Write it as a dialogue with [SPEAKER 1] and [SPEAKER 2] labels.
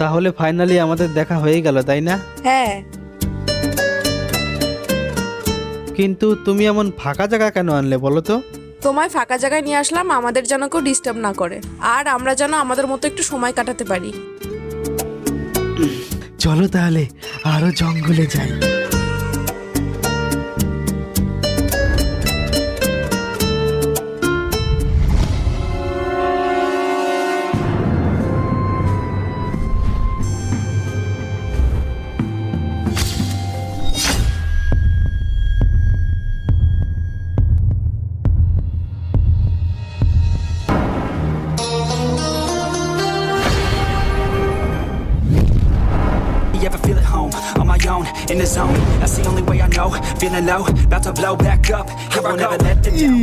[SPEAKER 1] তাহলে ফাইনালি আমাদের দেখা হয়ে গেল, তাই না?
[SPEAKER 2] হ্যাঁ।
[SPEAKER 1] কিন্তু তুমি এমন ফাঁকা জায়গা কেন আনলে বলো তো?
[SPEAKER 2] তোমায় ফাঁকা জায়গায় নিয়ে আসলাম আমাদের যেন কেউ ডিস্টার্ব না করে, আর আমরা যেন আমাদের মতো একটু সময় কাটাতে পারি।
[SPEAKER 1] চলো তাহলে আরো জঙ্গলে যাই।
[SPEAKER 3] You ever feel at home, on my own, in the zone? That's the only way I know. Feeling low, about to blow back up. Here I never let the down.